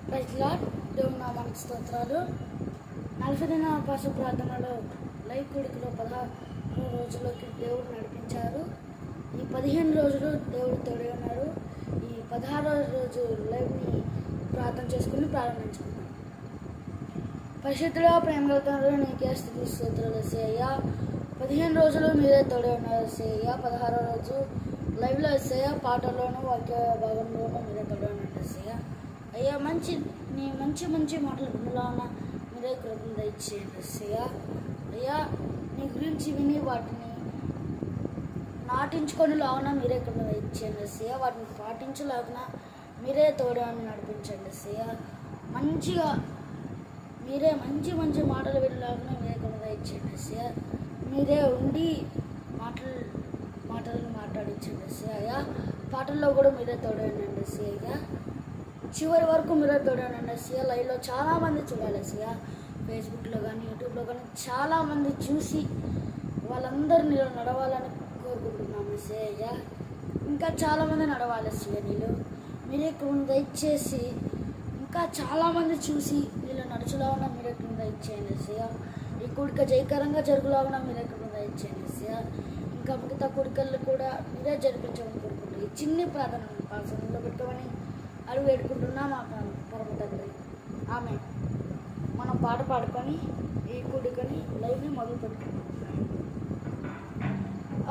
Praise lord. దేవుని నామానికి స్తోత్రాలు. 40 దినాల ఉపవాస ప్రార్థనలో లైవ్ కూడికలో 16 రోజుల్లోకి దేవుడు నడిపించారు. ఈ 15 రోజులు దేవుడు తోడే ఉన్నారు. ఈ 16వ రోజు లైవ్ని ప్రార్థన చేసుకుని ప్రారంభించుకున్నాం. పరిశుద్ధుడా, ప్రేమగల తండ్రి, నీకే స్తుతి స్తోత్రాలు యేసయ్యా. 15 రోజులు మీరే తోడే ఉన్నారు యేసయ్యా. 16వ రోజు లైవ్లో యేసయ్యా పాటల్లోనూ వాక్య భాగంలోనూ మీరే తోడే ఉన్నారు యేసయ్యా. అయ్యా, మంచి మాటలు వినలా ఉన్న మీరే కృపను దయచేయండి యేసయ్యా. అయ్యా, నీ గురించి విని వాటిని నాటించుకొని లాగున మీరే కృపను దయచేయండి యేసయ్యా. వాటిని పాటించలాగున మీరే తోడే నడిపించండి యేసయ్యా. మీరే మంచి మాటలు వినలాగున మీరే కృపను దయచేయండి యేసయ్యా. మీరే ఉండి మాటలను మాట్లాడించండి యేసయ్యా. పాటల్లో కూడా మీరే తోడండి యేసయ్యా. చివరి వరకు మీరే తోడండి యేసయ్యా. లైవ్లో చాలామంది చూడాలి యేసయ్యా. ఫేస్బుక్లో కానీ యూట్యూబ్లో కానీ చాలామంది చూసి వాళ్ళందరూ నీలో నడవాలని కోరుకుంటున్నాము యేసయ్యా. ఇంకా చాలామంది నడవాలి యేసయ్యా. మీరే కృపను దయచేసి ఇంకా చాలామంది చూసి నీలో నడుచులాగా మీరే కృపను దయచేయండి యేసయ్యా. ఈ కూడిక జయకరంగా జరుగులాగా మీరే కృపను దయచేయండి యేసయ్యా. ఇంకా మిగతా కూడికల్లో కూడా మీరే జరిపించమని కోరుకుంటున్నాం. ఈ చిన్ని ప్రార్థన పాసంలో పెట్టుకోమని అడుగు వేడుకుంటున్నా మా పరమ తండ్రి. ఆమె మనం పాట పాడుకొని ఈ కూడికని లైవ్ని మొదలు పెట్టుకున్నాం.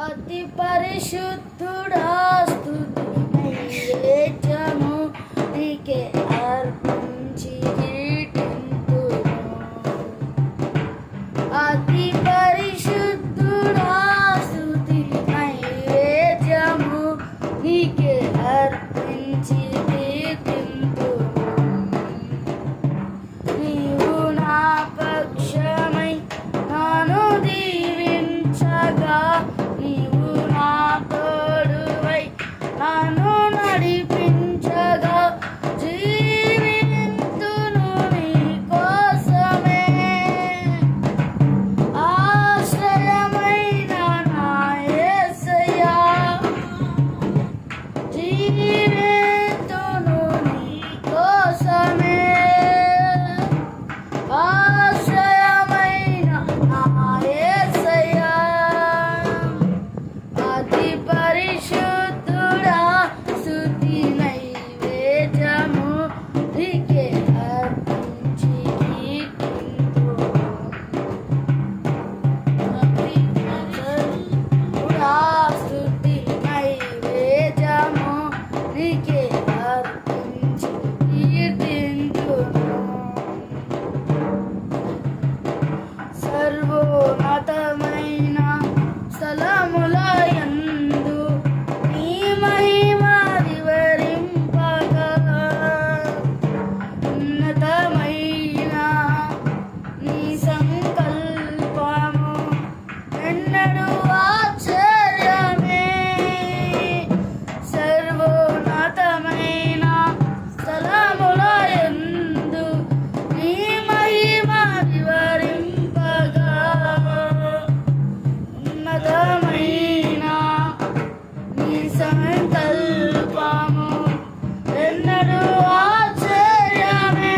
అతి పరిశుద్ధుడా, స్తుతి నైవేద్యము నీకే అర్పించి కీర్తింతును. అతి పరిశుద్ధుడా, స్తుతి నైవేద్యము నీకే అర్పించి కీర్తింతును. నీవు నా పక్షమై నన్ను దీవించగా, నీవు నా తోడువై నన్ను నడిపించగా, జీవింతును నీ కోసమే. ఆశ్రయమైన నా యేసయ్యా, జీవింతును నీ కోసమే. ఆశ్రయమైన నా యేసయ్యా, అతి పరిశుద్ధుడా, స్తుతి నైవేద్యము నీకే అర్పించి కీర్తింతును. అతి పరిశుద్ధుడా, స్తుతి నైవేద్యము నీకే అర్పించి కీర్తింతును. సర్వోన్నతమైన స్థలములయందు నీ మహిమ వివరింపగా, ఉన్నతమైన నీ సంకల్పము ఎన్నడూ ఆశ్చర్యమే. సర్వోన్నతమైన స్థలములయందు నీ మహిమ వివరింపగా, ఉన్నతమైన నీ సంకల్పము ఎన్నడూ ఆశ్చర్యమే.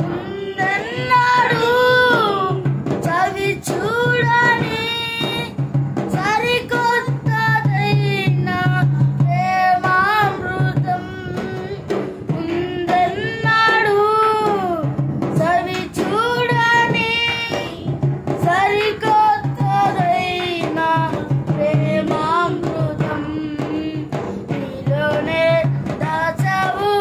ముందెన్నడూ చవి చూడని సరికొత్తదైన ప్రేమామృతం. ముందెన్నడూ చవి చూడని సరికొత్తదైన ప్రేమామృతం. నీలోనే దాచవు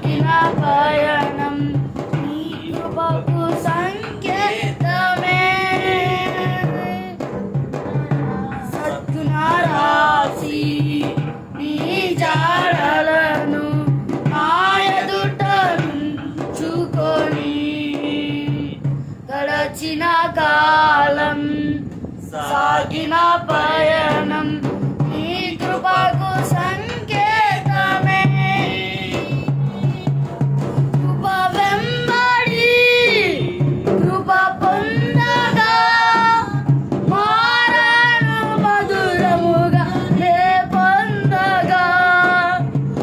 సాగిన పయనం నీ కృపకు సంకేతమే సద్గుణ రాశి నీ జాడలను నా ఎదుట నుంచుకొని గడచిన కాలం సాగిన పయనం నీ కృపకు సంకేతమే కృప వెంబడి కృప పొందగా మారను మధురముగా నే పొందగా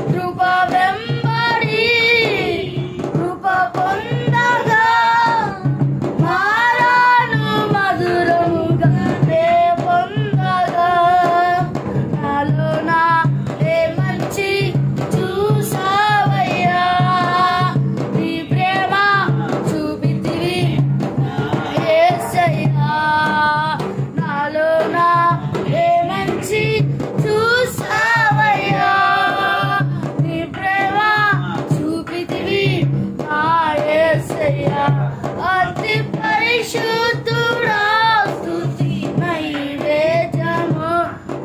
కృప వెంబడి కృప పొందగా మారను మధురముగా నే పొందగా నాలో నా ఏ మంచి చూసావయ్యా నీ ప్రేమ చూపితివి యేసయ్యా నాలో నా ఏ మంచి చూసావయ్యా నీ ప్రేమ చూపితివి నా యేసయ్యా అతి పరిశుద్ధుడా స్తుతి నైవేద్యము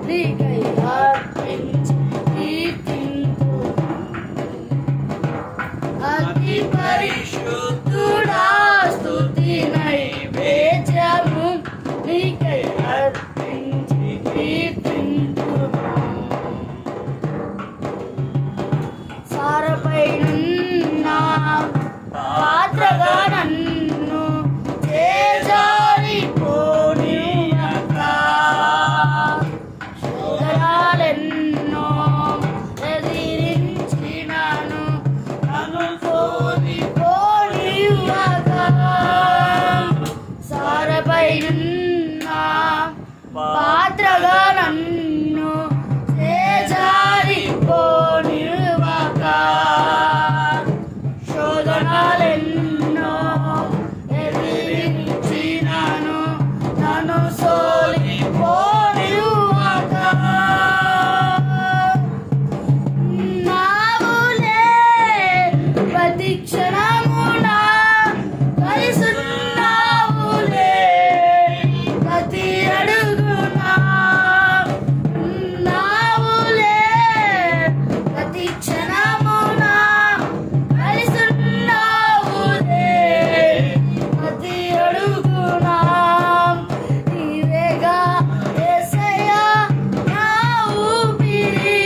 నీకై అర్పించి కీర్తింతు అతి పరిశుద్ధుడా స్తుతి నైవేద్యము నీకై అర్పించి కీర్తింతు సారపైనున్న పాత్రగా నన్ను చేజారిపోనివ్వక శోధనాలెన్నో ఎదిరించినాను నన్ను కోల్పోనివ్వక సారపైనున్న పాత్రగా నన్ను చేజారిపోనివ్వక శోధనాలెన్నో ఎదిరించినాను నన్ను సోలిపోనివ్వక నావులే ప్రతి క్షణమునా కలిసున్నావులే ప్రతి అడుగునా నావులే ప్రతి క్షణమునా కలిసున్నావులే ప్రతి అడుగునా నీవేగా యేసయ్యా నా ఊపిరి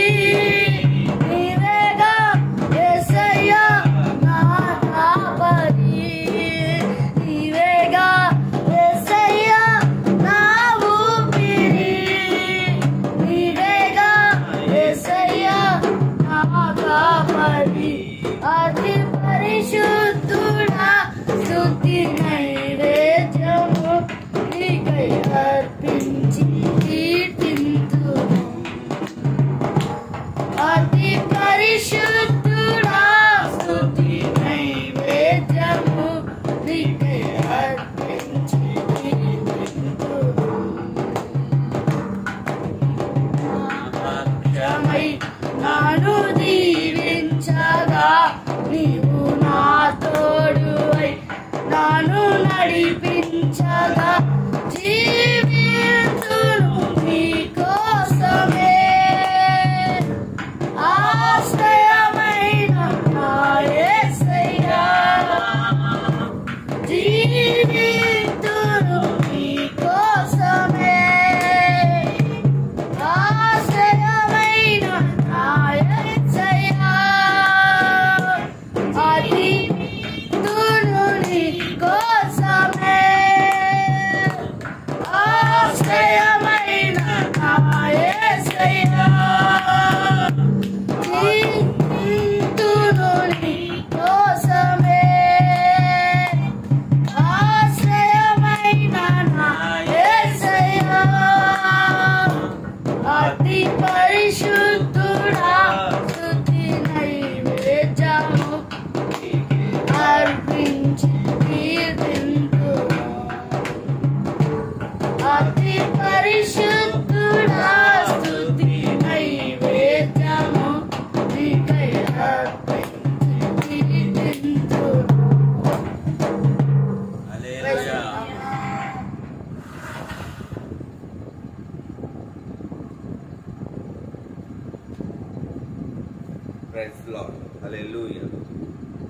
నీవేగా యేసయ్యా నా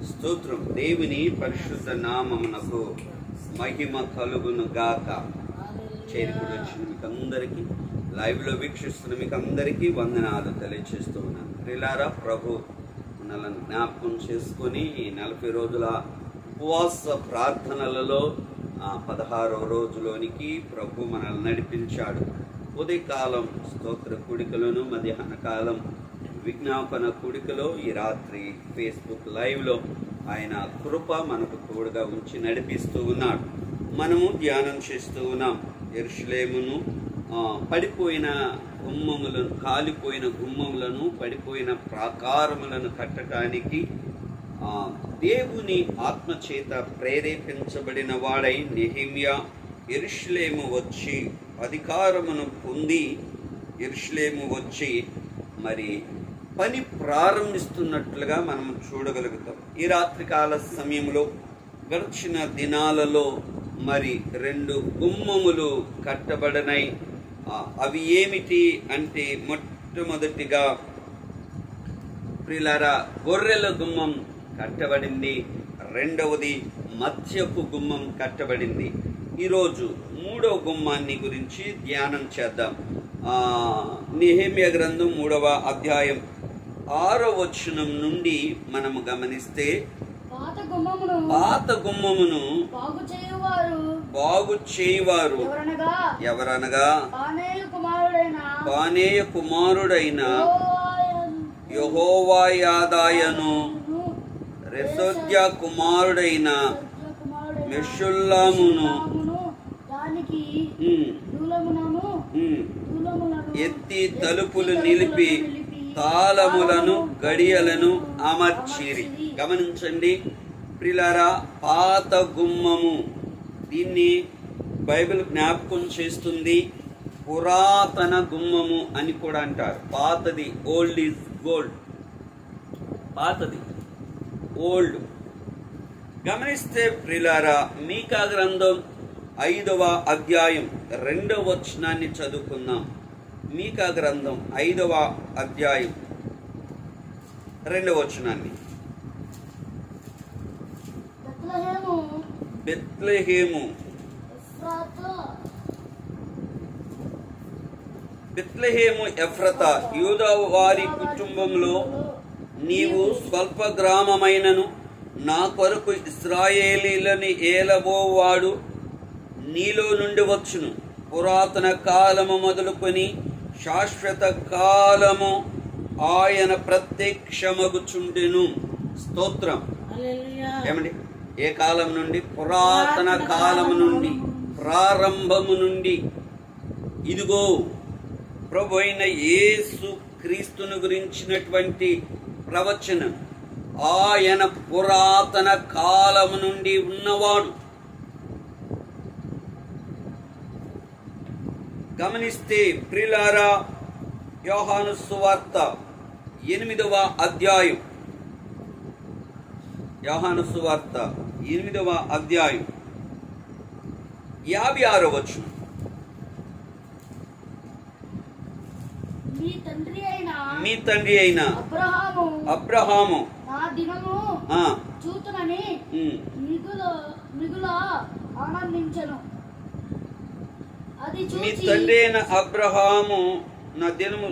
స్తోత్రం. దేవుని పరిశుద్ధ నామమునకు మహిమ కలుగును గాక. చేరుకుని వచ్చిన మీకు అందరికీ, లైవ్ లో వీక్షిస్తున్న మీకు అందరికీ వందనాలు తెలియజేస్తూ ఉన్నాను. ప్రియులారా, ప్రభు మనల్ని జ్ఞాపకం చేసుకొని ఈ 40 రోజుల ఉపవాస ప్రార్థనలలో 16వ రోజులోనికి ప్రభు మనల్ని నడిపించాడు. ఉదయకాలం స్తోత్ర కూడికలను, మధ్యాహ్న కాలం విజ్ఞాపన కూడికలో, ఈ రాత్రి ఫేస్బుక్ లైవ్లో ఆయన కృప మనకు తోడుగా ఉంచి నడిపిస్తూ ఉన్నాడు. మనము ధ్యానం చేస్తూ ఉన్నాం. యెరూషలేమును పడిపోయిన గుమ్మములను, కాలిపోయిన గుమ్మములను, పడిపోయిన ప్రాకారములను కట్టడానికి దేవుని ఆత్మచేత ప్రేరేపించబడిన వాడై నెహెమ్యా యెరూషలేము వచ్చి అధికారమును పొంది యెరూషలేము వచ్చి మరి పని ప్రారంభిస్తున్నట్లుగా మనం చూడగలుగుతాం. ఈ రాత్రికాల సమయంలో గడిచిన దినాలలో మరి 2 గుమ్మములు కట్టబడినాయి. అవి ఏమిటి అంటే, మొట్టమొదటిగా ప్రియులారా గొర్రెల గుమ్మం కట్టబడింది, రెండవది మత్స్యపు గుమ్మం కట్టబడింది. ఈరోజు 3వ గుమ్మాన్ని గురించి ధ్యానం చేద్దాం. నెహెమ్యా గ్రంథం 3వ అధ్యాయం 6వ వచనం నుండి మనము గమనిస్తే, పాత గుమ్మమును బాగు చేయువారు ఎవరనగా పానేయ కుమారుడైన యెహోయాదాయను, రెసోద్యా కుమారుడైన మెషుల్లామును ఎత్తి తలుపులు నిలిపి తాళములను గడియలను అమర్చిరి. గమనించండి ప్రియులారా, పాత గుమ్మము, దీన్ని బైబిల్ జ్ఞాపకం చేస్తుంది. పురాతన గుమ్మము అని కూడా అంటారు. పాతది, ఓల్డ్ ఈజ్ గోల్డ్, పాతది ఓల్డ్. గమనిస్తే ప్రియులారా, మీకా గ్రంథం 5వ అధ్యాయం 2వ వచనాన్ని చదువుకుందాం. మీకా గ్రంథం 5వ అధ్యాయం 2వ వచనాన్ని. బెత్లెహేము ఎఫ్రతా, యూదా వారి కుటుంబంలో నీవు స్వల్ప గ్రామమైనను నా కొరకు ఇశ్రాయేలీలని ఏలబోవాడు నీలో నుండి వచ్చును. పురాతన కాలము మొదలుకొని శాశ్వత కాలము ఆయన ప్రత్యక్షమగుచుండెను. స్తోత్రం. ఏమండి, ఏ కాలం నుండి? పురాతన కాలము నుండి, ప్రారంభము నుండి. ఇదిగో ప్రభు అయిన యేసు క్రీస్తును గురించినటువంటి ప్రవచనం. ఆయన పురాతన కాలము నుండి ఉన్నవాడు. గమనిస్తే ప్రియులారా, యోహాను సువార్త 8వ అధ్యాయం, యోహాను సువార్త 8వ అధ్యాయం 56వ వచనం. మీ తండ్రి అయిన అబ్రహాము నా దినము చూతునని మిగుల ఆనందించెను. మీ తండ్రి అయిన అబ్రహాము నా దినము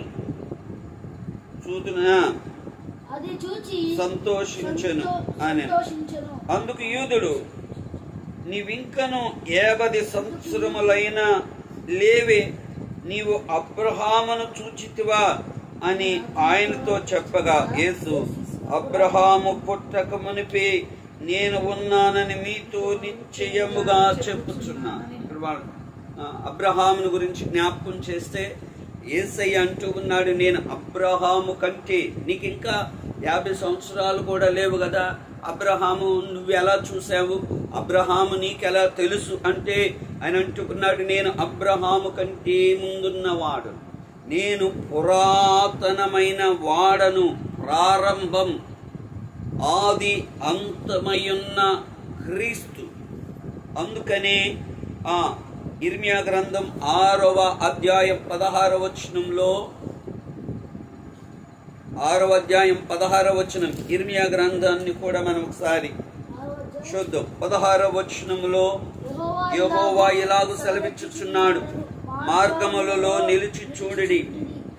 చూతున సంతోషించెను అని. అందుకు యూదుడు, నీవింకను 50 సంవత్సరములైన లేవే, నీవు అబ్రహామును చూచితివా అని ఆయనతో చెప్పగా, యేసు, అబ్రహాము పుట్టక మునిపే నేను ఉన్నానని మీతో నిశ్చయముగా చెప్పుచున్నాను. అబ్రహామును గురించి జ్ఞాపకం చేస్తే యేసయ్య అంటూ ఉన్నాడు, నేను అబ్రహాము కంటే, నీకు ఇంకా 50 సంవత్సరాలు కూడా లేవు కదా, అబ్రహాము నువ్వు ఎలా చూసావు, అబ్రహాము నీకెలా తెలుసు అంటే ఆయన అంటున్నాడు, నేను అబ్రహాము కంటే ముందున్నవాడు, నేను పురాతనమైన వాడను, ప్రారంభం, ఆది అంతమయున్న క్రీస్తు. అందుకనే ఇర్మియా గ్రంథం 6వ అధ్యాయం 16వ వచనంలో 6వ అధ్యాయం 16వ వచనం. ఇర్మియా గ్రంథాన్ని కూడా మనం ఒకసారి చూద్దాం. 16వ వచనములో యెహోవా ఇలాగు సెలవిచ్చుచున్నాడు, మార్గములలో నిలిచి చూడుడి,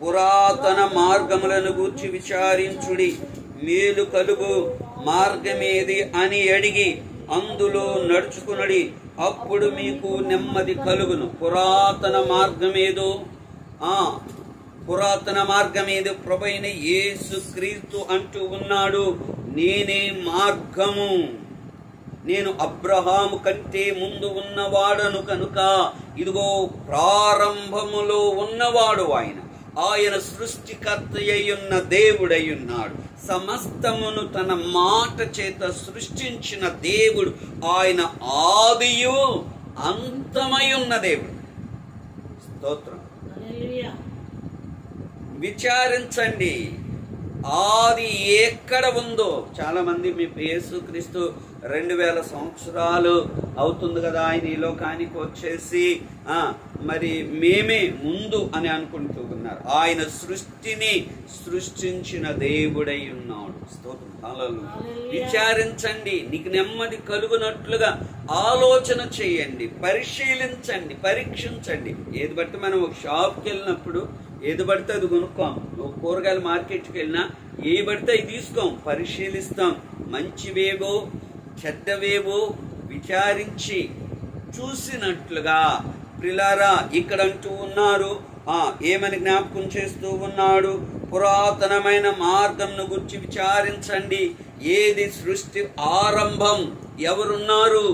పురాతన మార్గములను గూర్చి విచారించుడి, మేలు కలుగు మార్గమేది అని అడిగి అందులో నడుచుకునడి, అప్పుడు మీకు నెమ్మది కలుగును. పురాతన మార్గమేదో, పురాతన మార్గమేదో ప్రభువైన యేసుక్రీస్తు అంటూ ఉన్నాడు, నేనే మార్గము, నేను అబ్రహాము కంటే ముందు ఉన్నవాడను కనుక ఇదిగో ప్రారంభములో ఉన్నవాడు ఆయన. ఆయన సృష్టికర్త అయ్యున్న దేవుడయ్యున్నాడు. సమస్తమును తన మాట చేత సృష్టించిన దేవుడు ఆయన. ఆదియు అంతమై ఉన్న దేవుడు. స్తోత్రం. విచారించండి, ఆది ఎక్కడ ఉందో. చాలా మంది మీ యేసుక్రీస్తు 2000 సంవత్సరాలు అవుతుంది కదా ఆయన ఈ లోకానికి వచ్చేసి, మరి మేమే ముందు అని అనుకుంటూ ఉన్నారు. ఆయన సృష్టిని సృష్టించిన దేవుడై ఉన్నాడు. స్తోత్రం. హల్లెలూయా. విచారించండి, నీకు నెమ్మది కలుగునట్లుగా ఆలోచన చేయండి, పరిశీలించండి, పరీక్షించండి. ఏది బట్టి మనం ఒక షాప్కి వెళ్ళినప్పుడు ఏది పడితే అది కొనుక్కోం. ఒక కూరగాయల మార్కెట్కి వెళ్ళినా ఏ పడితే అది తీసుకోం, పరిశీలిస్తాం. మంచివేవో చెడ్డవేవో విచారించి చూసినట్లుగా. ప్రిలారా, ఇక్కడ అంటూ ఉన్నారు, ఏమని జ్ఞాపకం చేస్తూ ఉన్నాడు, పురాతనమైన మార్గంను గురించి విచారించండి. ఏది సృష్టి ఆరంభం, ఎవరున్నారు,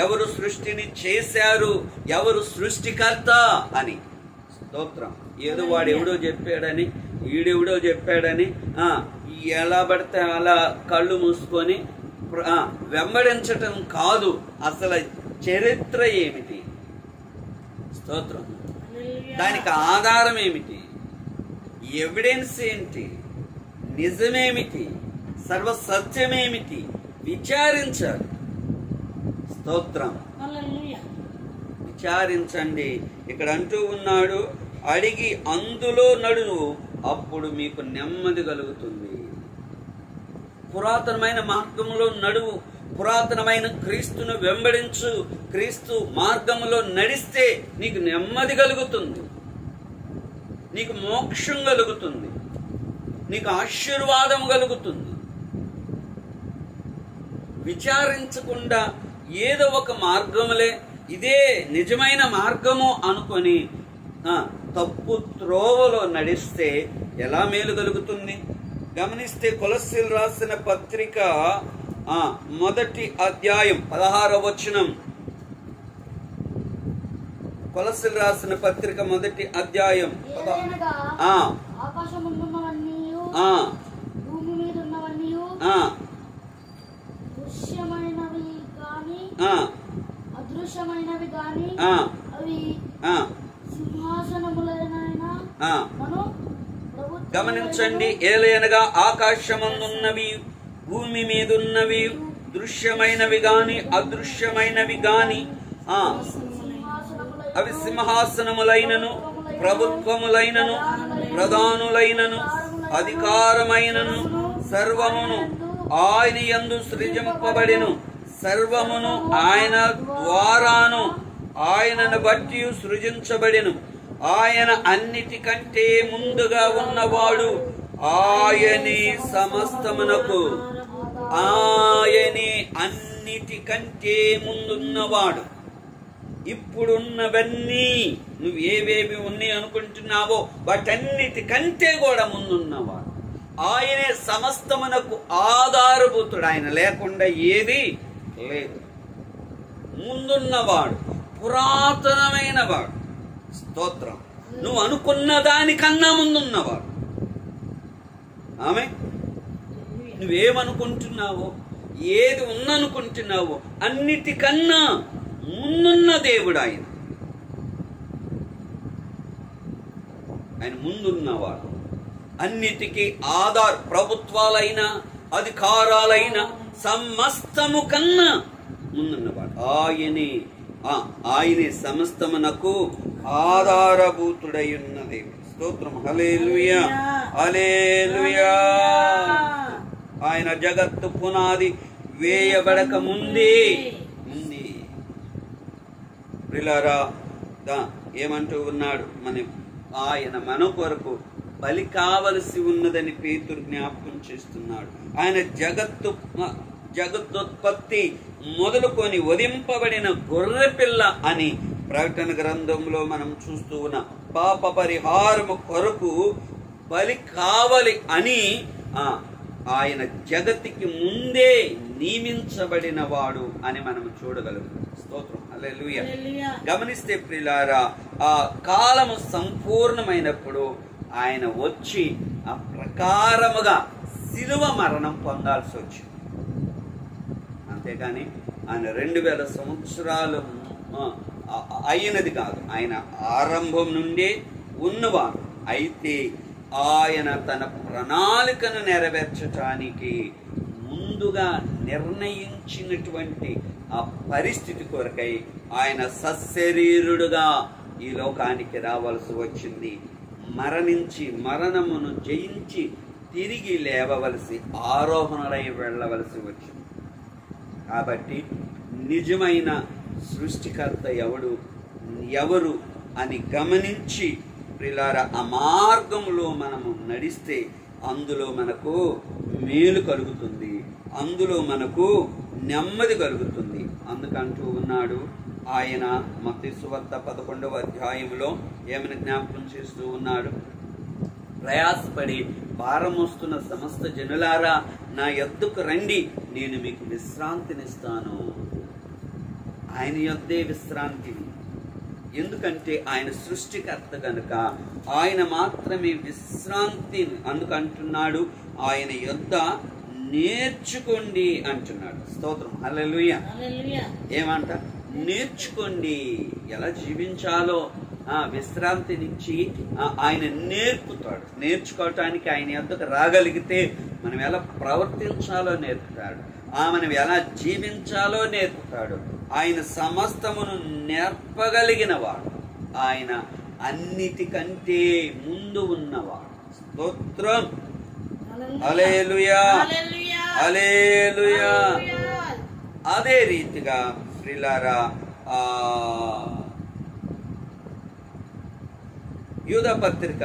ఎవరు సృష్టిని చేశారు, ఎవరు సృష్టికర్త అని. స్తోత్రం. ఏదో వాడెవడో చెప్పాడని, ఈడెవడో చెప్పాడని ఎలా పడితే అలా కళ్ళు మూసుకొని వెంబడించటం కాదు. అసలు చరిత్ర ఏమిటి? స్తోత్రం. దానికి ఆధారం ఏమిటి? ఎవిడెన్స్ ఏంటి? నిజమేమిటి? సర్వసత్యమేమిటి? విచారించాలి. స్తోత్రం. విచారించండి. ఇక్కడ అంటూ ఉన్నాడు, అడిగి అందులో నడును, అప్పుడు మీకు నెమ్మది కలుగుతుంది. పురాతనమైన మార్గములో నడువు, పురాతనమైన క్రీస్తును వెంబడించు. క్రీస్తు మార్గములో నడిస్తే నీకు నెమ్మది కలుగుతుంది, నీకు మోక్షం కలుగుతుంది, నీకు ఆశీర్వాదం కలుగుతుంది. విచారించకుండా ఏదో ఒక మార్గములే ఇదే నిజమైన మార్గము అనుకొని తప్పు త్రోవలో నడిస్తే ఎలా మేలు కలుగుతుంది? గమనిస్తే కొలస్సీలు రాసిన పత్రిక 1వ అధ్యాయం 16వ వచనం. కొలస్సీలు రాసిన పత్రిక 1వ అధ్యాయం అదృశ్యమైనవి గాని అవి గమనించండి. ఏలయనగా ఆకాశమందున్నవి, భూమి మీదున్నవి, దృశ్యమైనవి గాని అదృశ్యమైనవి గాని అవి సింహాసనములైనను, ప్రభుత్వములైనను, ప్రధానులైనను, అధికారమైనను సర్వమును ఆయన యందు సృజింపబడెను. సర్వమును ఆయన ద్వారాను ఆయనను బట్టి సృజించబడెను. ఆయన అన్నిటికంటే ముందుగా ఉన్నవాడు. ఆయనే సమస్తమునకు, ఆయనే అన్నిటికంటే ముందున్నవాడు. ఇప్పుడున్నవన్నీ నువ్వు ఏవేవి ఉన్నాయి అనుకుంటున్నావో వాటన్నిటికంటే కూడా ముందున్నవాడు. ఆయనే సమస్తమునకు ఆధారభూతుడు. ఆయన లేకుండా ఏది లేదు. ముందున్నవాడు, పురాతనమైన వాడు. స్తోత్రం. నువ్వు అనుకున్న దానికన్నా ముందున్నవాడు. ఆమె నువ్వేమనుకుంటున్నావో, ఏది ఉందనుకుంటున్నావో అన్నిటికన్నా ముందున్న దేవుడు ఆయన. ఆయన ముందున్నవాడు. అన్నిటికీ ఆధార్. ప్రభుత్వాలైనా అధికారాలైనా సమస్తము కన్నా ముందున్నవాడు ఆయనే. ఆయనే సమస్తమునకు ఆధారభూతుడై ఉన్న దేవుడు. స్తోత్రం. హల్లెలూయా, హల్లెలూయా. ఆయన జగత్తు పునాది వేయబడక ముందే ఉంది. ప్రియులారా, ఏమంటూ ఉన్నాడు? ఆయన మన కొరకు బలి కావలసి ఉన్నదని పేతురు జ్ఞాపకం చేస్తున్నాడు. ఆయన జగత్తుత్పత్తి మొదలుకొని వధింపబడిన గొర్రెపిల్ల అని ప్రకటన గ్రంథంలో మనం చూస్తూ ఉన్న పాప పరిహారము కొరకు బలి కావాలి అని ఆయన జగతికి ముందే నియమించబడిన వాడు అని మనం చూడగలుగుతాం. స్తోత్రం. హల్లెలూయా. గమనిస్తే ప్రియులారా, ఆ కాలము సంపూర్ణమైనప్పుడు ఆయన వచ్చి ఆ ప్రకారముగా శిలువ మరణం పొందాల్సి వచ్చింది. అంతేకాని ఆయన 2000 సంవత్సరాలు అయినది కాదు. ఆయన ఆరంభం నుండే ఉన్నవాడు. అయితే ఆయన తన ప్రణాళికను నెరవేర్చడానికి ముందుగా నిర్ణయించినటువంటి ఆ పరిస్థితి కొరకై ఆయన సశరీరుడుగా ఈ లోకానికి రావాల్సి వచ్చింది. మరణించి మరణమును జయించి తిరిగి లేవవలసి, ఆరోహణలై వెళ్ళవలసి వచ్చింది. కాబట్టి నిజమైన సృష్టికర్త ఎవరు అని గమనించి ప్రియులారా, ఆ మార్గంలో మనము నడిస్తే అందులో మనకు మేలు కలుగుతుంది, అందులో మనకు నెమ్మది కలుగుతుంది. అందుకంటూ ఉన్నాడు ఆయన మత్తయి సువార్త 11వ అధ్యాయంలో ఏమని జ్ఞాపకం చేస్తూ ఉన్నాడు? ప్రయాసపడి భారం వస్తున్న సమస్త జనులారా, నా యొద్దకు రండి, నేను మీకు విశ్రాంతినిస్తాను. ఆయన యొద్దే విశ్రాంతి. ఎందుకంటే ఆయన సృష్టికర్త కనుక ఆయన మాత్రమే విశ్రాంతి. అందుకంటున్నాడు ఆయన యొద్ద నేర్చుకోండి అంటున్నాడు. స్తోత్రం. హల్లెలూయా. ఏమంట? నేర్చుకోండి, ఎలా జీవించాలో విశ్రాంతినిచ్చి ఆయన నేర్పుతాడు. నేర్చుకోవటానికి ఆయన యొద్దకు రాగలిగితే మనం ఎలా ప్రవర్తించాలో నేర్పుతాడు, మనం ఎలా జీవించాలో నేర్పుతాడు. ఆయన సమస్తమును నేర్పగలిగిన వాడు. ఆయన అన్నిటికంటే ముందు ఉన్నవాడు. స్తోత్రం. హల్లెలూయా, హల్లెలూయా. అదే రీతిగా ప్రియులారా, యూదా పత్రిక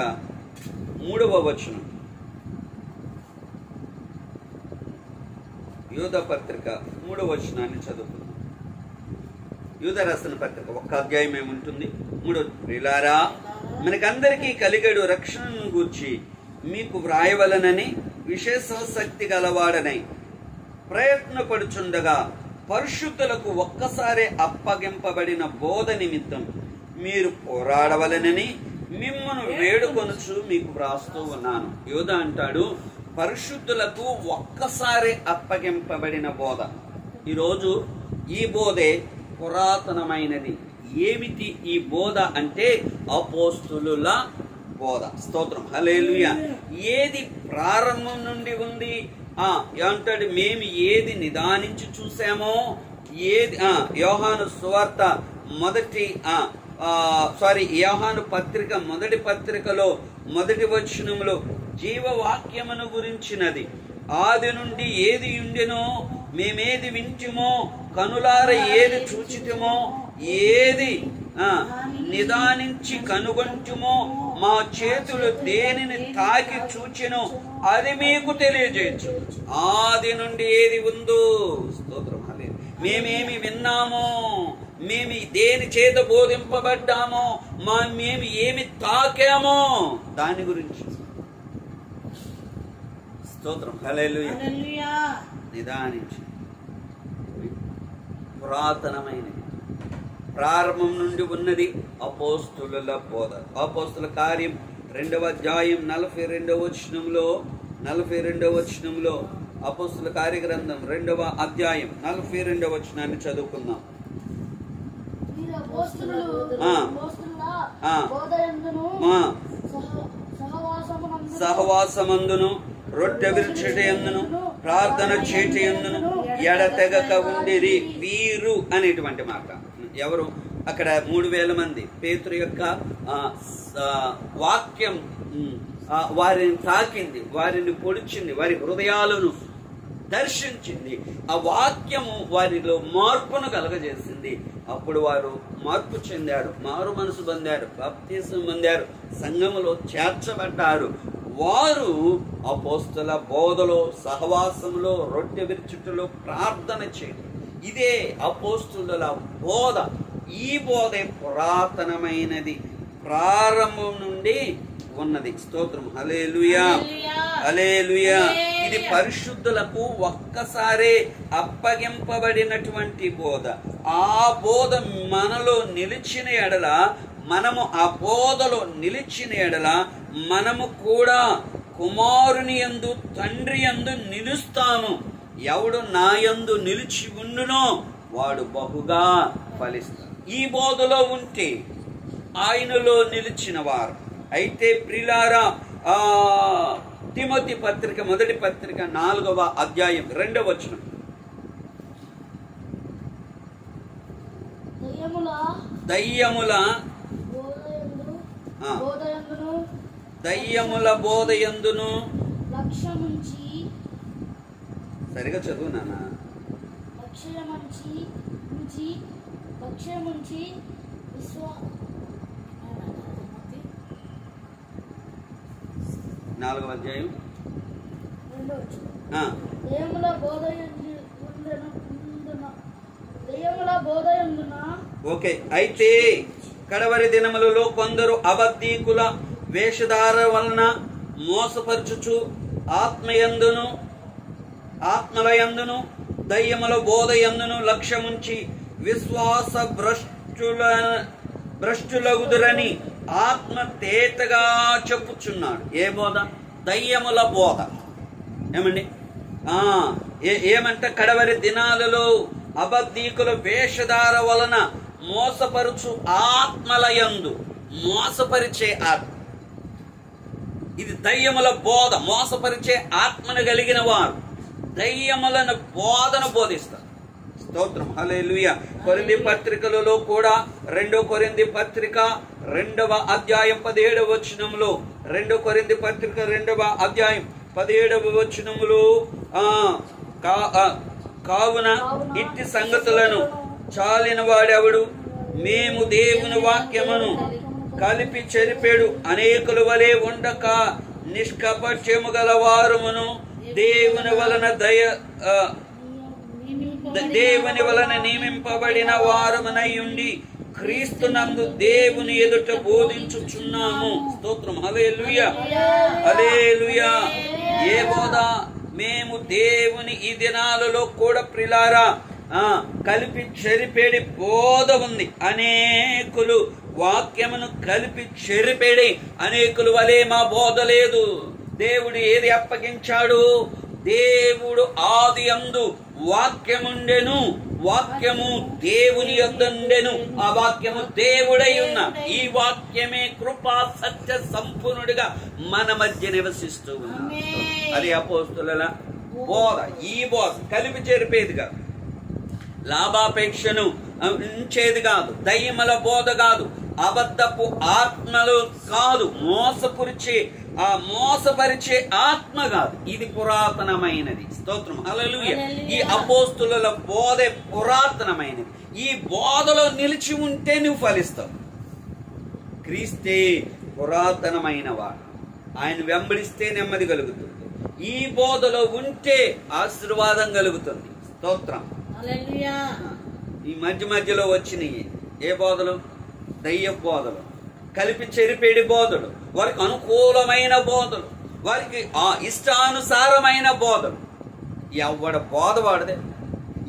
3వ వచనం, యూదా పత్రిక 3వ వచనాన్ని చదువుకుందాం. యూదా రాసిన పత్రిక 1 అధ్యాయం ఏముంటుంది? 3. ప్రియులారా, మనకందరికీ కలిగడు రక్షణను గూర్చి మీకు వ్రాయవలనని విశేషాసక్తి గలవాడనై ప్రయత్నపడుచుండగా పరిశుద్ధులకు ఒక్కసారి అప్పగింపబడిన బోధ నిమిత్తం మీరు పోరాడవలనని మిమ్మను వేడుకొనుచు మీకు వ్రాస్తూ ఉన్నాను. యూదా అంటాడు, పరిశుద్ధులకు ఒక్కసారి అప్పగింపబడిన బోధ. ఈరోజు ఈ బోధే పురాతనమైనది. ఏమిటి ఈ బోధ అంటే అపోస్తులుల బోధ. స్తోత్రం. హల్లెలూయా. ఏది ప్రారంభం నుండి ఉంది ఏమంటాడు? మేము ఏది నిదానించి చూసామో, ఏది యోహాను సువార్త యోహాను పత్రిక మొదటి పత్రికలో 1వ వచనంలో జీవవాక్యమును గురించినది. ఆది నుండి ఏది ఉండెనో, మేమేది వింటిమో, కనులార ఏది చూచితిమో, ఏది నిదానించి కనుగొంటుమో, మా చేతులు దేనిని తాకి చూచెనో అది మీకు తెలియజేయచ్చు. ఆది నుండి ఏది ఉందో, స్తోత్రం, మేమేమి విన్నామో, మేము దేని చేత బోధింపబడ్డామో, మేము ఏమి తాకామో దాని గురించి. స్తోత్రం. హల్లెలూయా. నిదానించి పురాతనమైనది, ప్రారంభం నుండి ఉన్నది అపోస్తుల బోధ. అపోస్తుల కార్యం 2వ అధ్యాయం 42వ వచనంలో అపోస్తుల కార్యగ్రంథం 2వ అధ్యాయం 42వ వచనాన్ని చదువుకుందాం. సహవాసమందును రొట్టె విరుచుట యందును ప్రార్థన చేట యందును ఎడతెగక ఉండేది వీరు అనేటువంటి మాట. ఎవరు? అక్కడ 3000 మంది పేతురు యొక్క వాక్యం వారిని తాకింది, వారిని పొడిచింది, వారి హృదయాలను దర్శించింది. ఆ వాక్యము వారిలో మార్పును కలగజేసింది. అప్పుడు వారు మార్పు చెందారు, మారు మనసు పొందారు, బాప్తిసం పొందారు, సంఘములో చేర్చబడ్డారు. వారు అపోస్తల బోధలో, సహవాసంలో, రొట్టె విరుచుటలో, ప్రార్థన చేయడం, ఇదే అపోస్తలుల బోధ. ఈ బోధే పురాతనమైనది, ప్రారంభం నుండి ఉన్నది. స్తోత్రం. హల్లెలూయా, హల్లెలూయా. ఇది పరిశుద్ధులకు ఒక్కసారే అప్పగింపబడినటువంటి బోధ. ఆ బోధ మనలో నిలిచిన ఎడల, మనము ఆ బోధలో నిలిచిన ఎడల, మనము కూడా కుమారుని యందు తండ్రి యందు నిలుస్తాము. ఎవడు నా యందు నిలిచి ఉండునో వాడు బహుగా ఫలిస్తాడు. ఈ బోధలో ఉంటే ఆయనలో నిలిచిన వారు. అయితే ప్రియులారా, తిమోతి పత్రిక, మొదటి పత్రిక 4వ అధ్యాయం 2వ వచనం. దయ్యముల బోధయందును సరిగా చదువు నాన్న. నాలుగవ అధ్యాయం ఓకే. అయితే కడవరి దినములలో కొందరు అబద్ధీకుల వేషధార వలన మోసపరచుచు ఆత్మలయందును దయ్యముల బోధయందును లక్ష్యముంచి విశ్వాస భ్రష్టులగుదురని ఆత్మ తేటగా చెప్పుచున్నాడు. ఏ బోధ? దయ్యముల బోధ. ఏమండి? ఏమంటే కడవరి దినాలలో అబద్ధీకుల వేషధార వలన మోసపరుచు ఆత్మలయందు, మోసపరిచే ఆత్మ. ఇది దయ్యముల బోధ. మోసపరిచే ఆత్మను కలిగిన వారు దయ్యములను బోధన బోధిస్తారు. స్తోత్రం. హల్లెలూయా. కొరింథీ పత్రికలలో కూడా 2 కొరింథీ పత్రిక 2వ అధ్యాయం 17వ వచనంలో, 2 కొరింథీ పత్రిక 2వ అధ్యాయం 17వ వచనములో, కావున ఇట్టి సంగతులను చాలిన వాడెవడు? మేము దేవుని వాక్యమును కలిపి చెరిపేడు అనేకుల వలె ఉండక నిష్కపట్యము గల వారమును దేవుని వలన నియమింపబడిన వారమునై ఉండి క్రీస్తునందు దేవుని ఎదుట బోధించుచున్నాము. స్తోత్రం. హల్లెలూయా, హల్లెలూయా. ఏ బోధ? మేము దేవుని ఈ దినాలలో కూడా ప్రియులారా కలిపి చెరిపేడి బోధ ఉంది. అనేకులు వాక్యమును కలిపి చెరిపేడి అనేకులు వలె మా బోధ లేదు. దేవుడు ఏది అప్పగించాడు? దేవుడు ఆది యందు వాక్యముండెను, వాక్యము దేవుని యొద్దండెను, ఆ వాక్యము దేవుడై ఉన్న ఈ వాక్యమే కృపా సత్య సంపూర్ణుడిగా మన మధ్య నివసిస్తూ ఉన్నాడు. అది అపోస్తలుల బోధ. ఈ బోధ కలిపి చెరిపేది కాదు, లాభాపేక్షను ఉంచేది కాదు, దయ్యముల బోధ కాదు, అబద్ధపు ఆత్మలు కాదు, మోసపరిచే ఆత్మ కాదు. ఇది పురాతనమైనది. స్తోత్రం. హల్లెలూయా. ఈ అపోస్తలుల బోధే పురాతనమైనది. ఈ బోధలో నిలిచి ఉంటే నువ్వు ఫలిస్తావు. క్రీస్తే పురాతనమైన వాడు. ఆయన వెంబడిస్తే నెమ్మది కలుగుతుంది. ఈ బోధలో ఉంటే ఆశీర్వాదం కలుగుతుంది. స్తోత్రం. ఈ మధ్యలో వచ్చినాయి ఏ బోధలు? దయ్య బోధలు, కలిపి చెరిపేడి బోధలు, వారికి అనుకూలమైన బోధలు, వారికి ఇష్టానుసారమైన బోధలు. ఎవడ బోధ వాడిదే,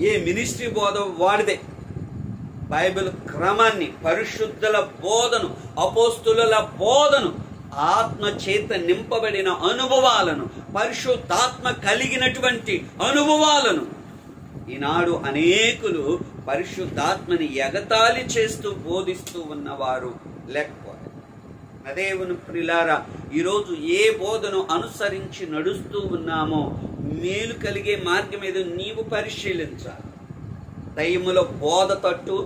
ఏ మినిస్ట్రీ బోధ వాడిదే. బైబిల్ క్రమాన్ని, పరిశుద్ధుల బోధను, అపోస్తులుల బోధను, ఆత్మ చేత నింపబడిన అనుభవాలను, పరిశుద్ధాత్మ కలిగినటువంటి అనుభవాలను ఈనాడు అనేకులు పరిశుద్ధాత్మని ఎగతాళి చేస్తూ బోధిస్తూ ఉన్నవారు లేకపోతే. దేవుని ప్రియులారా, ఈరోజు ఏ బోధను అనుసరించి నడుస్తూ ఉన్నామో మేలు కలిగే మార్గం ఏదో నీవు పరిశీలించాలి. దయ్యముల బోధ తట్టు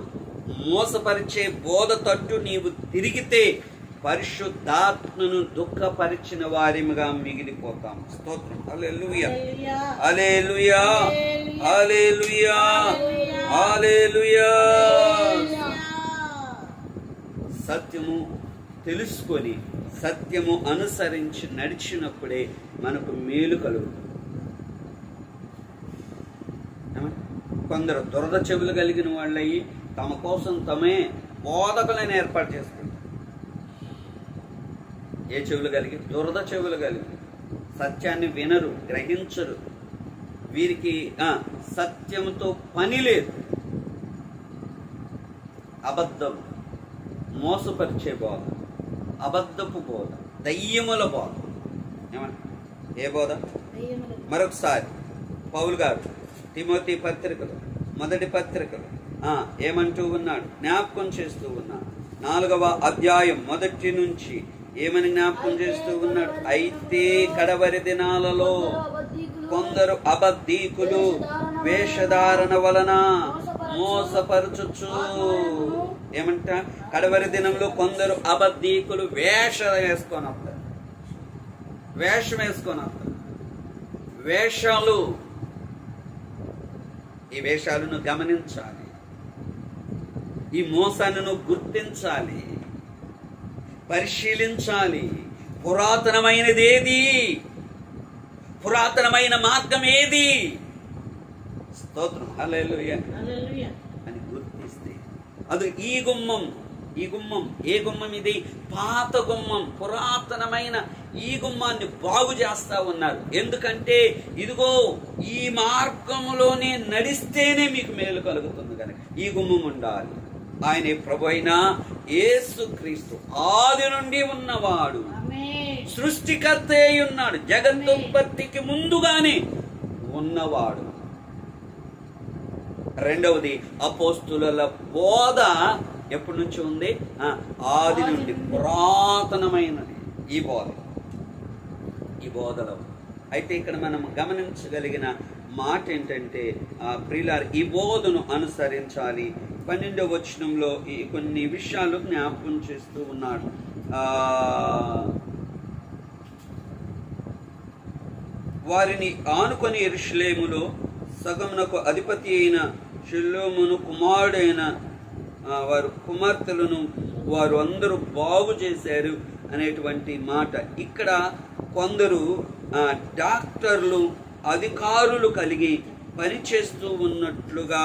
మోసపరిచే బోధ తట్టు నీవు తిరిగితే పరిశుద్ధాత్మను దుఃఖపరిచిన వారిగా మిగిలిపోతాం. స్తోత్రం. హల్లెలూయా, హల్లెలూయా, హల్లెలూయా, హల్లెలూయా. సత్యము తెలుసుకొని సత్యము అనుసరించి నడిచినప్పుడే మనకు మేలు కలుగుతుంది. కొందరు దురద చెవులు కలిగిన వాళ్ళయి తమ కోసం తమే బోధకులను ఏర్పాటు చేసుకుంటారు. ఏ చెవులు కలిగి? దురద చెవులు కలిగి సత్యాన్ని వినరు, గ్రహించరు. వీరికి సత్యముతో పని లేదు. అబద్ధం, మోసపరిచే బోధ, అబద్ధపు బోధ, దయ్యముల బోధ. ఏమన్నా ఏ బోధ? మరొకసారి పౌలు గారు తిమోతి పత్రికలు, మొదటి పత్రికలు ఏమంటూ ఉన్నాడు? జ్ఞాపకం చేస్తూ ఉన్నాడు. 4వ అధ్యాయం మొదటి నుంచి ఏమని జ్ఞాపకం చేస్తూ ఉన్నాడు? అయితే కడవరి దినాలలో కొందరు అబద్ధీకులు వేషధారణ వలన మోసపరచుచు. ఏమంట? కడవరి దినంలో కొందరు అబద్ధీకులు వేషం వేసుకొని వస్తారు. వేషాలు. ఈ వేషాలను గమనించాలి. ఈ మోసాలను గుర్తించాలి, పరిశీలించాలి. పురాతనమైనది ఏది? పురాతనమైన మార్గం ఏది? స్తోత్రం. హల్లెలూయా అని గుర్తిస్తే అది ఈ గుమ్మం. ఏ గుమ్మం ఇది? పాత గుమ్మం. పురాతనమైన ఈ గుమ్మాన్ని బాగు చేస్తా ఉన్నారు. ఎందుకంటే ఇదిగో ఈ మార్గంలోనే నడిస్తేనే మీకు మేలు కలుగుతుంది కనుక ఈ గుమ్మం ఉండాలి. ఆయన ప్రభు అయిన యేసుక్రీస్తు ఆది నుండి ఉన్నవాడు, సృష్టికర్త అయి ఉన్నాడు, జగత్తుత్పత్తికి ముందుగానే ఉన్నవాడు. రెండవది అపోస్తుల బోధ ఎప్పటి నుంచి ఉంది? ఆది నుండి పురాతనమైనది ఈ బోధలో. అయితే ఇక్కడ మనం గమనించగలిగిన మాట ఏంటంటే ప్రియులారా, ఈ బోధను అనుసరించాలి. 12వ వచనంలో ఈ కొన్ని విషయాలు జ్ఞాపకం చేస్తూ ఉన్నాడు. వారిని ఆనుకొని యెరూషలేములో సగమునకు అధిపతి అయిన షెలోమును కుమారుడైన వారు కుమార్తెలను వారు అందరూ బాగు చేశారు అనేటువంటి మాట. ఇక్కడ కొందరు డాక్టర్లు, అధికారులు కలిగి పనిచేస్తూ ఉన్నట్లుగా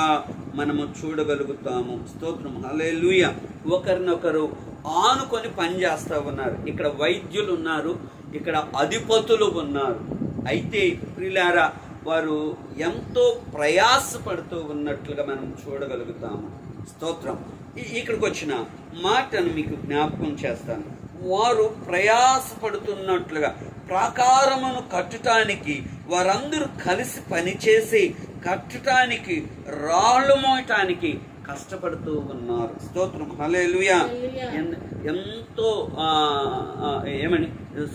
మనము చూడగలుగుతాము. స్తోత్రం. హల్లెలూయా. ఒకరినొకరు ఆనుకొని పనిచేస్తూ ఉన్నారు. ఇక్కడ వైద్యులు ఉన్నారు, ఇక్కడ అధిపతులు ఉన్నారు. అయితే ప్రియులారా, వారు ఎంతో ప్రయాసపడుతూ ఉన్నట్లుగా మనం చూడగలుగుతాము. స్తోత్రం. ఇక్కడికి వచ్చిన మాటను మీకు జ్ఞాపకం చేస్తాను. వారు ప్రయాసపడుతున్నట్లుగా ప్రాకారమును కట్టడానికి వారందరూ కలిసి పనిచేసి కట్టడానికి, రాళ్ళు మోయటానికి కష్టపడుతూ ఉన్నారు. స్తోత్రం. హల్లెలూయా. ఎంతో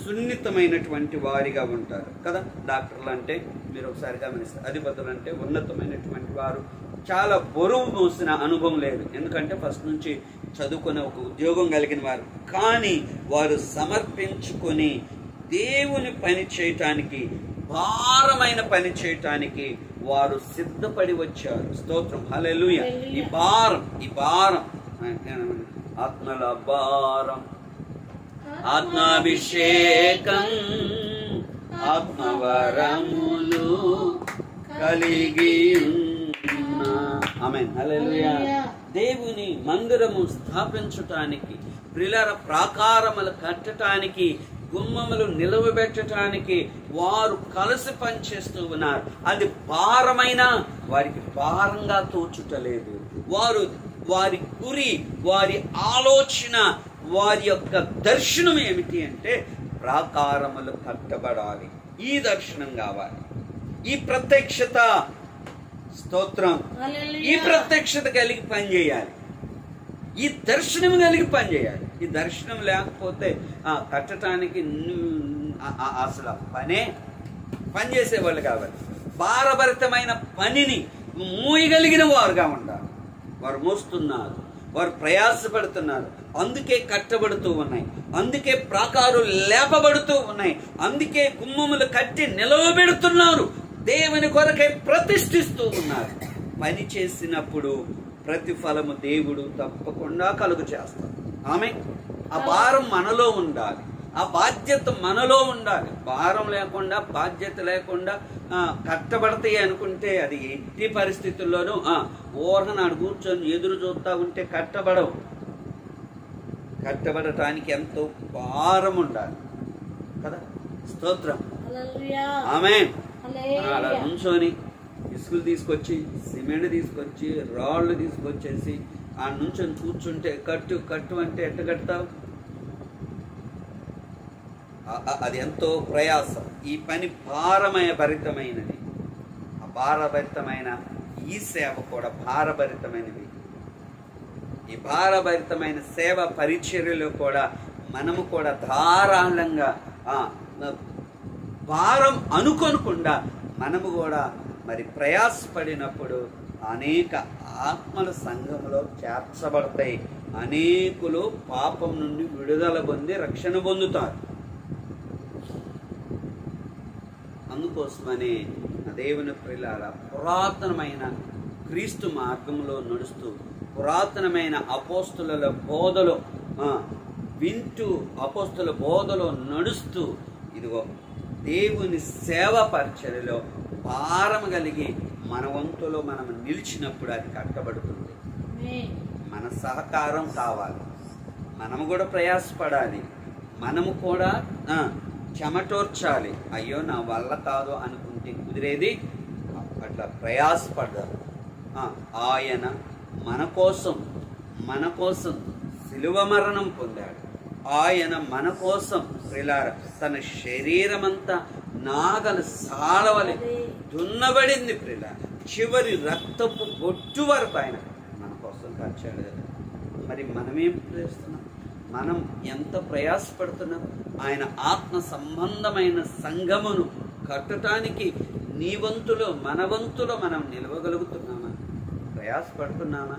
సున్నితమైనటువంటి వారిగా ఉంటారు కదా. డాక్టర్లు అంటే మీరు ఒకసారి గమనిస్తారు. అధిపతులు అంటే ఉన్నతమైనటువంటి వారు. చాలా బరువు మోసిన అనుభవం లేదు, ఎందుకంటే ఫస్ట్ నుంచి చదువుకునే ఒక ఉద్యోగం కలిగిన వారు. కానీ వారు సమర్పించుకొని దేవుని పని చేయటానికి, భారమైన పని చేయటానికి వారు సిద్ధపడి వచ్చారు. స్తోత్రం. హల్లెలూయా. ఈ భారం ఆత్మల భారం, ఆత్మాభిషేకం, ఆత్మవరములు కలిగి ఆమేన్. హల్లెలూయా. దేవుని మందిరము స్థాపించటానికి, ప్రియులార ప్రాకారములు కట్టడానికి, గుమ్మములు నిలవబెట్టడానికి వారు కలిసి పనిచేస్తూ ఉన్నారు. అది భారమైన వారికి భారంగా తోచుటలేదు. వారి గురి, వారి ఆలోచన, వారి యొక్క దర్శనం ఏమిటి అంటే ప్రాకారములు కట్టబడాలి. ఈ దర్శనం కావాలి, ఈ ప్రత్యక్షత. స్తోత్రం. ఈ ప్రత్యక్షత కలిగి పనిచేయాలి, ఈ దర్శనం కలిగి పనిచేయాలి. ఈ దర్శనం లేకపోతే కట్టడానికి అసలు పని చేసేవాళ్ళు కావాలి. భారభరితమైన పనిని మోయగలిగిన వారుగా ఉండాలి. వారు మోస్తున్నారు. వారు ప్రయాసపడుతున్నారు, అందుకే కట్టబడుతూ ఉన్నాయి, అందుకే ప్రాకారాలు లేపబడుతూ ఉన్నాయి, అందుకే గుమ్మములు కట్టి నిలవబెడుతున్నారు, దేవుని కొరకై ప్రతిష్ఠిస్తూ ఉన్నారు. పని చేసినప్పుడు ప్రతిఫలము దేవుడు తప్పకుండా కలుగు చేస్తాడు. ఆమె ఆ భారం మనలో ఉండాలి, ఆ బాధ్యత మనలో ఉండాలి. భారం లేకుండా, బాధ్యత లేకుండా కట్టబడతాయి అనుకుంటే అది ఎట్టి పరిస్థితుల్లోనూ ఊహనాడు కూర్చొని ఎదురు చూస్తా ఉంటే కట్టబడవు. కట్టబడటానికి ఎంతో భారం ఉండాలి కదా. స్తోత్రం. ఆమేన్. అలా నుంచొని ఇసుకలు తీసుకొచ్చి, సిమెంట్ తీసుకొచ్చి, రాళ్ళు తీసుకొచ్చేసి ఆ నుంచొని కూర్చుంటే కట్టు అంటే ఎట్ట కడతావు? అది ఎంతో ప్రయాసం. ఈ పని భారభరితమైనది. ఆ భారభరితమైన ఈ సేవ కూడా భారభరితమైనది. ఈ భారభరితమైన సేవ పరిచర్యలో కూడా మనము కూడా ధారాళంగా భారం అనుకోనకుండా మనము కూడా మరి ప్రయాసపడినప్పుడు అనేక ఆత్మల సంఘంలో చేర్చబడతాయి. అనేకులు పాపం నుండి విడుదల పొంది రక్షణ పొందుతారు. అందుకోసమనే దేవుని ప్రియులారా, పురాతనమైన క్రీస్తు మార్గంలో నడుస్తూ, పురాతనమైన అపోస్తుల బోధలో వింటూ, అపోస్తుల బోధలో నడుస్తూ, ఇదిగో దేవుని సేవ పరిచర్యలో భారం కలిగి మన వంతులో మనం నిలిచినప్పుడు అది కట్టబడుతుంది. మన సహకారం కావాలి, మనము కూడా ప్రయాసపడాలి, మనము కూడా చెమటోర్చాలి. అయ్యో నా వల్ల కాదు అనుకుంటే కుదిరేది అట్లా ప్రయాసపడ్డారు. ఆయన మన కోసం శిలువ మరణం పొందాడు. ఆయన మన కోసం ప్రియులారా తన శరీరమంతా నాగల సాలవలి దున్నబడింది. ప్రియులారా చివరి రక్తపు బొట్టు వరకు ఆయన మన కోసం ఖర్చాడు కదా. మరి మనమేం చేస్తున్నాం? మనం ఎంత ప్రయాసపడుతున్నాం? ఆయన ఆత్మ సంబంధమైన సంఘమును కట్టడానికి నీ వంతులో, మన వంతులో మనం నిలవగలుగుతున్నామా? ప్రయాసపడుతున్నామా?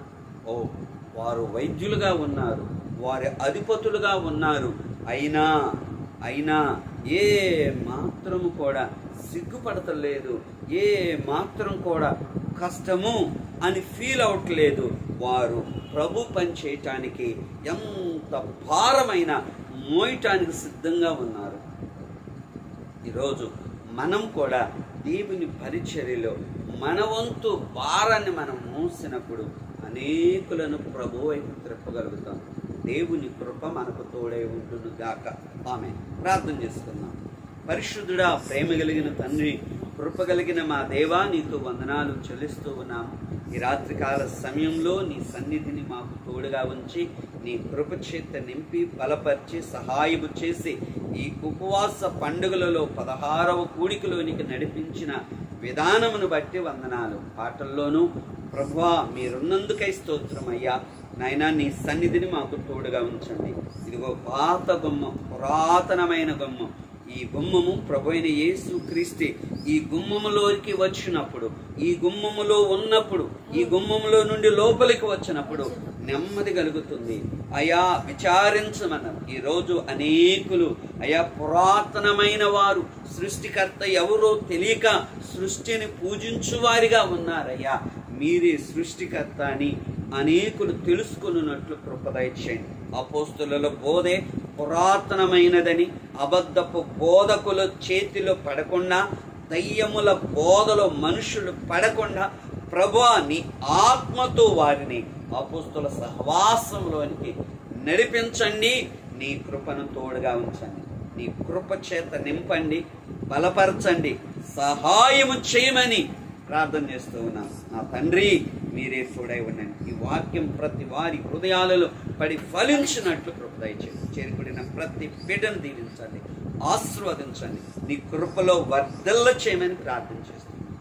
వారు వైద్యులుగా ఉన్నారు, వారి అధిపతులుగా ఉన్నారు, అయినా ఏ మాత్రము కూడా సిగ్గుపడతలేదు, ఏ మాత్రం కూడా కష్టము అని ఫీల్ అవట్లేదు. వారు ప్రభు పని చేయటానికి ఎంత భారమైన మోయటానికి సిద్ధంగా ఉన్నారు. ఈరోజు మనం కూడా దేవుని పరిచర్యలో మన వంతు భారాన్ని మనం మోసినప్పుడు అనేకులను ప్రభు వైపు త్రిప్పగలుగుతాం. దేవుని కృప మనకు తోడై ఉంటుంది గాక. ఆమె ప్రార్థన చేసుకుందాం. పరిశుద్ధుడా, ప్రేమ కలిగిన తండ్రి, కృప కలిగిన మా దేవా, నీకు వందనాలు చెల్లిస్తూ ఉన్నాము. ఈ రాత్రికాల సమయంలో నీ సన్నిధిని మాకు తోడుగా ఉంచి, నీ కృప చేత నింపి బలపరిచి సహాయము చేసి, ఈ ఉపవాస పండుగలలో 16వ కూడికలోనికి నడిపించిన విధానమును బట్టి వందనాలు. పాటల్లోనూ ప్రభువా మీరున్నందుకై స్తోత్రమయ్యా. నాయనా నీ సన్నిధిని మాకు తోడుగా ఉంచండి. ఇదిగో పాత గుమ్మం, పురాతనమైన గుమ్మం. ఈ గుమ్మము ప్రభు అయిన యేసు క్రీస్తు ఈ గుమ్మములోకి వచ్చినప్పుడు, ఈ గుమ్మములో ఉన్నప్పుడు, ఈ గుమ్మములో నుండి లోపలికి వచ్చినప్పుడు నెమ్మది కలుగుతుంది. అయా విచారించమన్నారు. ఈరోజు అనేకులు అయా పురాతనమైన వారు, సృష్టికర్త ఎవరో తెలియక సృష్టిని పూజించువారిగా ఉన్నారయ్యా. మీరే సృష్టికర్త అని అనేకులు తెలుసుకున్నట్లు కృప దయచేయండి. అపోస్తుల బోధే పురాతనమైనదని, అబద్ధపు బోధకుల చేతిలో పడకుండా, దయ్యముల బోధలో మనుషులు పడకుండా ప్రభువా నీ ఆత్మతో వారిని అపోస్తుల సహవాసంలోనికి నడిపించండి. నీ కృపను తోడుగా ఉంచండి. నీ కృప చేత నింపండి, బలపరచండి, సహాయము చేయమని ప్రార్థన చేస్తూ ఉన్నాను. నా తండ్రి మీరే తోడై ఉండండి. ఈ వాక్యం ప్రతి వారి హృదయాలలో పడి ఫలించినట్లు కృప దయచేయండి. చేరుకుడిన ప్రతి బిడ్డను దీవించండి, ఆశీర్వదించండి, నీ కృపలో వర్ధల్ల చేయమని ప్రార్థన చేస్తున్నాను.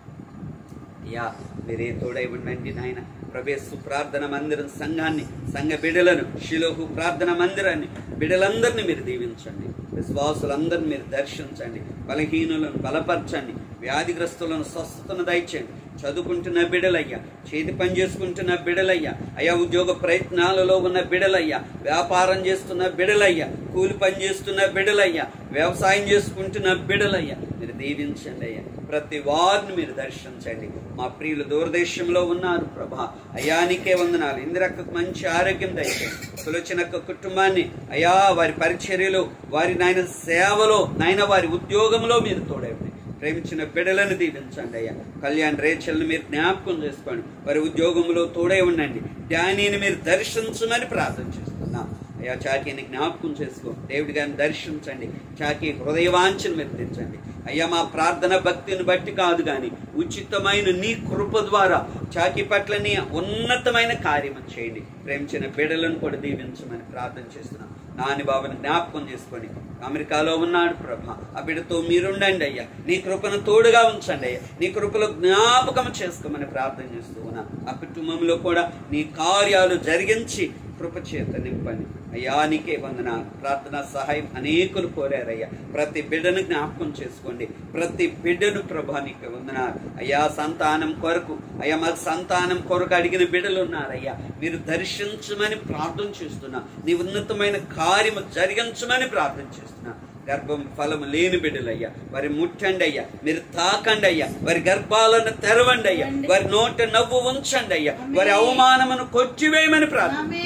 అయ్యా మీరే తోడై ఉండండి నాయన. ప్రవేశ ప్రార్థన మందిరం సంఘాన్ని, సంఘ బిడ్డలను, షిలోహు ప్రార్థన మందిరాన్ని, బిడ్డలందరినీ మీరు దీవించండి. విశ్వాసులందరినీ మీరు దర్శించండి. బలహీనులను బలపరచండి. వ్యాధిగ్రస్తులను స్వస్థతను దయచేయండి. చదువుకుంటున్న బిడ్డలయ్యా, చేతి పని చేసుకుంటున్న బిడ్డలయ్యా, అయ్యా ఉద్యోగ ప్రయత్నాలలో ఉన్న బిడ్డలయ్యా, వ్యాపారం చేస్తున్న బిడ్డలయ్యా, కూలి పని చేస్తున్న బిడ్డలయ్యా, వ్యవసాయం చేసుకుంటున్న బిడ్డలయ్యా, మీరు దీవించండి అయ్యా. ప్రతి వారిని మీరు దర్శించండి. మా ప్రియులు దూరదేశంలో ఉన్నారు ప్రభా, అయ్యా నీకే వందనాలు. ఇందిరక్కకు మంచి ఆరోగ్యం దయచేయండి. సులోచనక్క కుటుంబాన్ని అయ్యా వారి పరిచర్యలో, వారి నాయన సేవలో, నాయన వారి ఉద్యోగంలో మీరు తోడైంది. ప్రేమించిన బిడ్డలను దీవించండి అయ్యా. కళ్యాణ్ రేచల్ని మీరు జ్ఞాపకం చేసుకోండి, వారి ఉద్యోగంలో తోడై ఉండండి. డానీని మీరు దర్శించమని ప్రార్థన చేస్తున్నాం అయ్యా. చాకీని జ్ఞాపకం చేసుకో, దేవుడి గారిని దర్శించండి. చాకీ హృదయవాంఛను మీరు తెచ్చండి అయ్యా. మా ప్రార్థన భక్తిని బట్టి కాదు కానీ ఉచితమైన నీ కృప ద్వారా చాకీ పట్ల నీ ఉన్నతమైన కార్యం చేయండి. ప్రేమించిన బిడ్డలను కూడా దీవించమని ప్రార్థన చేస్తున్నాం. నాని బాబుని జ్ఞాపకం చేసుకొని అమెరికాలో ఉన్నాడు ప్రభా, ఆ బిడ్డతో మీరుండండి అయ్యా. నీ కృపను తోడుగా ఉంచండి అయ్యా. నీ కృపలో జ్ఞాపకం చేసుకోమని ప్రార్థన చేస్తూ ఉన్నా. ఆ కుటుంబంలో కూడా నీ కార్యాలు జరిగించి కృప చేత నింపండి అయ్యా. నీకే వందనాలు. ప్రార్థన సహాయం అనేకులు కోరారయ్యా. ప్రతి బిడ్డను జ్ఞాపకం చేసుకోండి. ప్రతి బిడ్డను ప్రభా నీకే వందనాలు అయ్యా. సంతానం కొరకు అయ్యా, మాకు సంతానం కొరకు అడిగిన బిడ్డలు ఉన్నారయ్యా. మీరు దర్శించమని ప్రార్థన చేస్తున్నా. నీ ఉన్నతమైన కార్యము జరిగించమని ప్రార్థన చేస్తున్నా. గర్భం ఫలము లేని బిడ్డలయ్యా, వారి ముట్టండి అయ్యా, మీరు తాకండి అయ్యా, వారి గర్భాలను తెరవండి అయ్యా, వారి నోట నవ్వు ఉంచండి అయ్యా, వారి అవమానమును కొట్టివేయమని ప్రార్థన.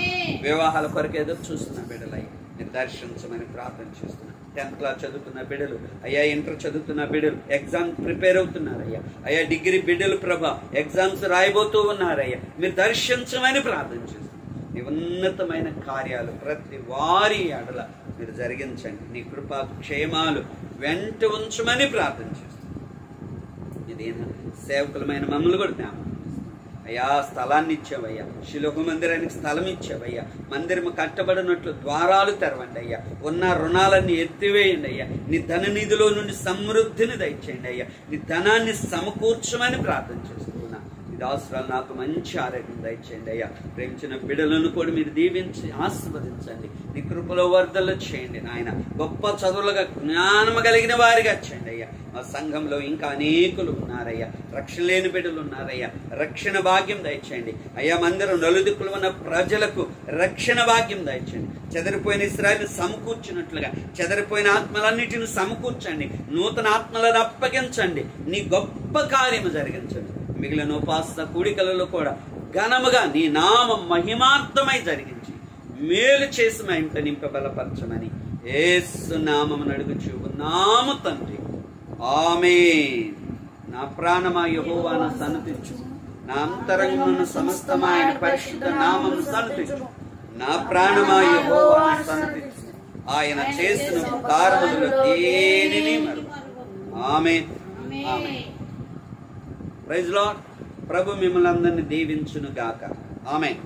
వివాహాల కొరకు ఎదురు చూస్తున్న బిడ్డలయ్యా, మీరు దర్శించమని ప్రార్థన చేస్తున్నా. 10th క్లాస్ చదువుతున్న బిడ్డలు అయ్యా, ఇంటర్ చదువుతున్న బిడ్డలు, ఎగ్జామ్ ప్రిపేర్ అవుతున్నారయ్యా, అయ్యా డిగ్రీ బిడ్డలు ప్రభా ఎగ్జామ్స్ రాయబోతూ ఉన్నారయ్యా, మీరు దర్శించమని ప్రార్థన చేస్తున్నారు. నీ ఉన్నతమైన కార్యాలు ప్రతి వారి అడల మీరు జరిగించండి. నీ కృపా క్షేమాలు వెంట ఉంచమని ప్రార్థన చేస్తున్నాను. ఇదేనా సేవకులమైన మమ్మల్ని కూడా జ్ఞాపకం అయ్యా. స్థలాన్ని ఇచ్చావయ్యా, శిలోహ మందిరానికి స్థలం ఇచ్చావయ్యా. మందిరము కట్టబడినట్లు ద్వారాలు తెరవండి అయ్యా. ఉన్న రుణాలన్నీ ఎత్తివేయండి అయ్యా. నీ ధన నిధిలో నుండి సమృద్ధిని దయచేయండి అయ్యా. నీ ధనాన్ని సమకూర్చమని ప్రార్థన చేస్తున్నా. దాసురాలు నాకు మంచి ఆరోగ్యం దయచేయండి అయ్యా. ప్రేమించిన బిడ్డలను కూడా మీరు దీవించి ఆశీర్వదించండి. నీ కృపలో వర్ధలు చేయండి నాయన. గొప్ప చదువులుగా జ్ఞానము కలిగిన వారిగా చేయండి అయ్యా. మా సంఘంలో ఇంకా అనేకులు ఉన్నారయ్యా, రక్షణ లేని బిడ్డలు ఉన్నారయ్యా. రక్షణ భాగ్యం దయచేయండి అయ్యా. మందిరం నలుదిక్కులు ఉన్న ప్రజలకు రక్షణ భాగ్యం దయచేయండి. చెదరిపోయిన ఇశ్రాయేలును సమకూర్చినట్లుగా చెదరిపోయిన ఆత్మలన్నిటిని సమకూర్చండి. నూతన ఆత్మలను అప్పగించండి. నీ గొప్ప కార్యము జరిగించండి. మిగిలిన ఉపాసన కూడికలలో కూడా ఘనముగా నీ నామం మహిమార్థమై జరిగించి మేలు చేసి మా ఇంట నింప బలపరచమని యేసు నామమును అడుగుచు ఉన్నాము తండ్రి, ఆమేన్. నా ప్రాణమా యెహోవాను సన్నతించు, నా అంతరంగమును సమస్తమైన పరిశుద్ధ నామమును సన్నతించు. నా ప్రాణమా యెహోవాను సన్నతించు, ఆయన చేసిన ఉపకారములలో దేనిని మరువకు. ఆమేన్, ఆమేన్. Praise lord. ప్రభు మిమ్మల్ని అందరినీ దీవించును గాక. ఆమేన్.